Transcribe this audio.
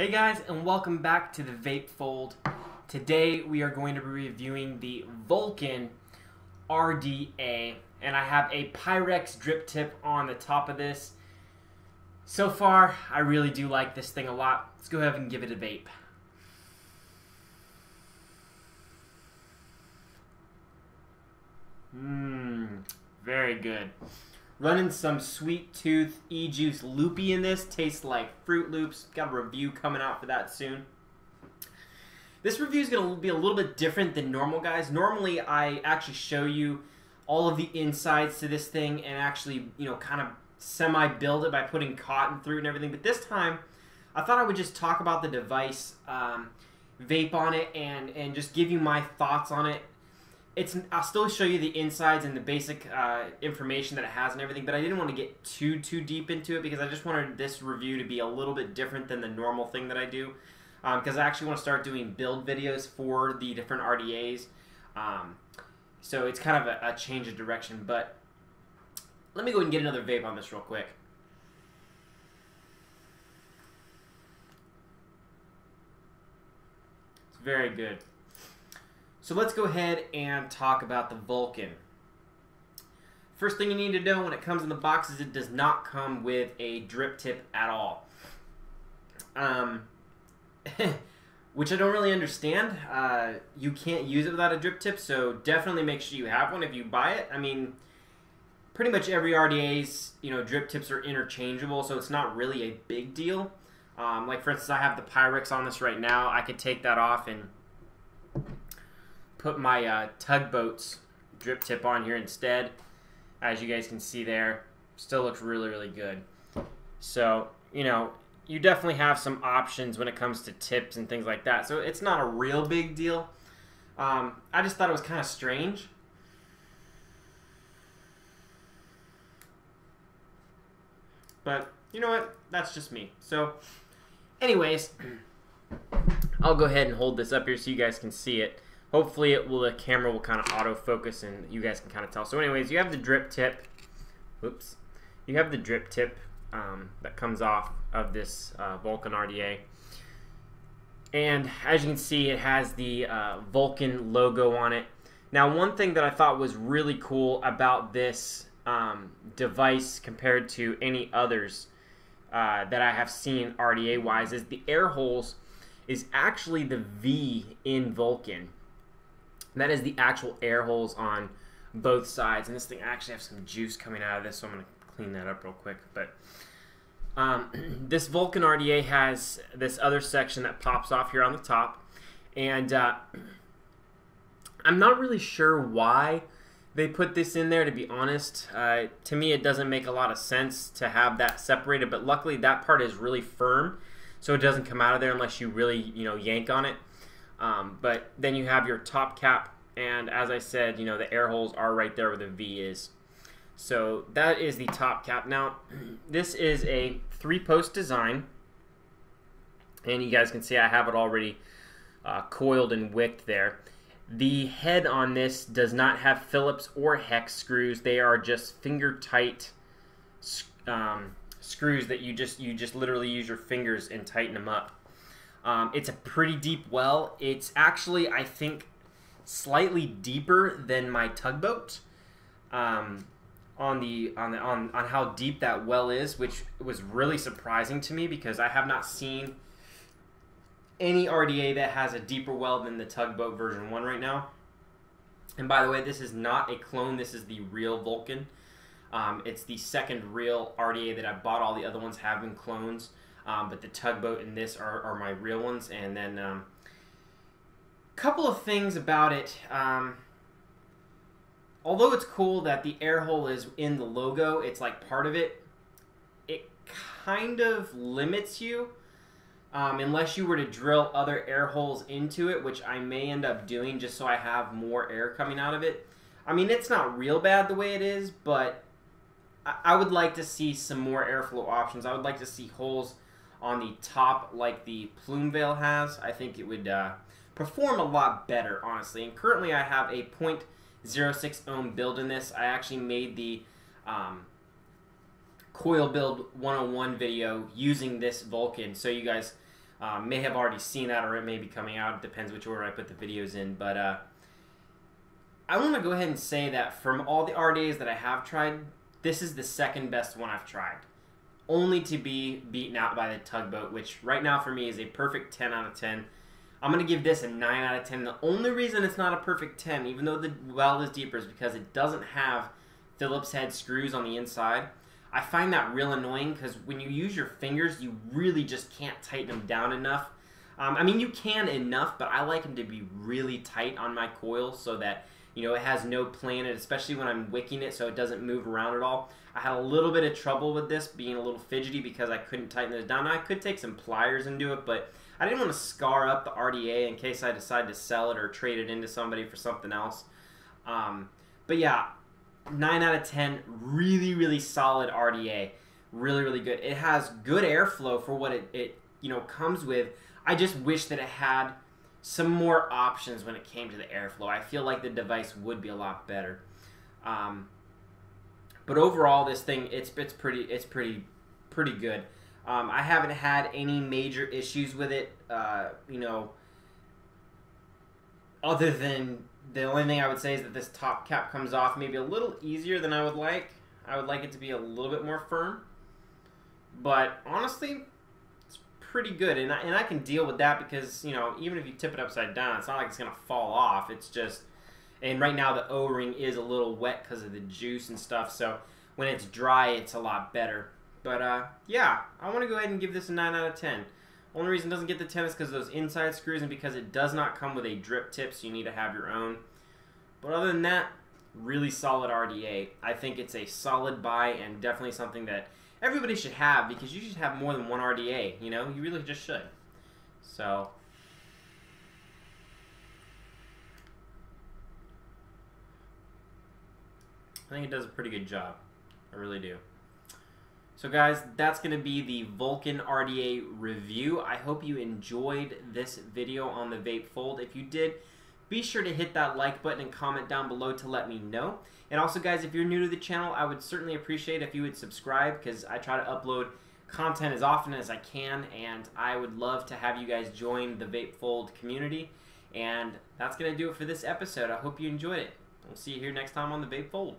Hey guys, and welcome back to the Vape Fold. Today we are going to be reviewing the Vulcan RDA, and I have a Pyrex drip tip on the top of this. So far, I really do like this thing a lot. Let's go ahead and give it a vape. Very good. Running some Sweet Tooth E-Juice Loopy in this. Tastes like Fruit Loops. Got a review coming out for that soon. This review is going to be a little bit different than normal, guys. Normally, I actually show you all of the insides to this thing and actually, kind of semi-build it by putting cotton through it and everything. But this time, I thought I would just talk about the device, vape on it, and just give you my thoughts on it. I'll still show you the insides and the basic information that it has and everything, but I didn't want to get too deep into it because I just wanted this review to be a little bit different than the normal thing that I do, because I actually want to start doing build videos for the different RDAs, so it's kind of a change of direction. But let me go ahead and get another vape on this real quick. It's very good. So let's go ahead and talk about the Vulcan. First thing you need to know when it comes in the box is it does not come with a drip tip at all. Which I don't really understand. You can't use it without a drip tip, so definitely make sure you have one if you buy it. I mean, pretty much every RDA's drip tips are interchangeable, so it's not really a big deal. Like for instance, I have the Pyrex on this right now. I could take that off and put my Tugboat's drip tip on here instead. As you guys can see there, still looks really good. So, you definitely have some options when it comes to tips and things like that. So it's not a real big deal. I just thought it was kind of strange. But you know what? That's just me. So anyways, I'll go ahead and hold this up here so you guys can see it. Hopefully the camera will kind of autofocus and you guys can kind of tell. So anyways, you have the drip tip. Whoops. You have the drip tip that comes off of this Vulcan RDA. And as you can see, it has the Vulcan logo on it. Now, one thing that I thought was really cool about this device compared to any others that I have seen RDA-wise is the air holes is actually the V in Vulcan. That is the actual air holes on both sides. And this thing actually has some juice coming out of this, so I'm going to clean that up real quick. But this Vulcan RDA has this other section that pops off here on the top. And I'm not really sure why they put this in there, to be honest. To me, it doesn't make a lot of sense to have that separated. But luckily, that part is really firm, so it doesn't come out of there unless you really, yank on it. But then you have your top cap, and as I said, the air holes are right there where the V is. So that is the top cap. Now, this is a 3-post design, and you guys can see I have it already coiled and wicked there. The head on this does not have Phillips or hex screws. They are just finger-tight screws that you just literally use your fingers and tighten them up. It's a pretty deep well. It's actually, I think, slightly deeper than my Tugboat on how deep that well is, which was really surprising to me because I have not seen any RDA that has a deeper well than the Tugboat version 1 right now. And by the way, this is not a clone. This is the real Vulcan. It's the second real RDA that I bought. All the other ones have been clones. But the Tugboat and this are my real ones. And then a couple of things about it. Although it's cool that the air hole is in the logo, it's like part of it, it kind of limits you unless you were to drill other air holes into it, which I may end up doing just so I have more air coming out of it. I mean, it's not real bad the way it is, but I would like to see some more airflow options. I would like to see holes on the top like the Plume Veil has. I think it would perform a lot better, honestly. And currently I have a 0.06 ohm build in this. I actually made the Coil Build 101 video using this Vulcan, so you guys May have already seen that, or it may be coming out. It depends which order I put the videos in. But I want to go ahead and say that from all the RDAs that I have tried, this is the second best one I've tried. Only to be beaten out by the Tugboat, which right now for me is a perfect 10 out of 10. I'm going to give this a 9 out of 10. The only reason it's not a perfect 10, even though the weld is deeper, is because it doesn't have Phillips head screws on the inside. I find that real annoying because when you use your fingers, you really just can't tighten them down enough. I mean, you can enough, but I like them to be really tight on my coil so that, you know, it has no play in it, especially when I'm wicking it so it doesn't move around at all. I had a little bit of trouble with this being a little fidgety because I couldn't tighten it down. I could take some pliers and do it, but I didn't want to scar up the RDA in case I decide to sell it or trade it into somebody for something else. But yeah, 9 out of 10, really, really solid RDA. Really, really good. It has good airflow for what it you know, comes with. I just wish that it had some more options when it came to the airflow. I feel like the device would be a lot better. But overall, this thing, it's pretty good. I haven't had any major issues with it, you know, other than the only thing I would say is that this top cap comes off maybe a little easier than I would like. I would like it to be a little bit more firm. But honestly, it's pretty good. And I can deal with that because, you know, even if you tip it upside down, it's not like it's going to fall off. It's just, and right now the O-ring is a little wet because of the juice and stuff. So when it's dry, it's a lot better. But yeah, I want to go ahead and give this a 9 out of 10. Only reason it doesn't get the 10 is because of those inside screws and because it does not come with a drip tip, so you need to have your own. But other than that, really solid RDA. I think it's a solid buy and definitely something that everybody should have because you should have more than one RDA, you know? You really just should. So I think it does a pretty good job. I really do. So guys, that's going to be the Vulcan RDA review. I hope you enjoyed this video on the Vape Fold. If you did, be sure to hit that like button and comment down below to let me know. And also guys, if you're new to the channel, I would certainly appreciate if you would subscribe because I try to upload content as often as I can, and I would love to have you guys join the Vape Fold community. And that's going to do it for this episode. I hope you enjoyed it. We'll see you here next time on the Vape Fold.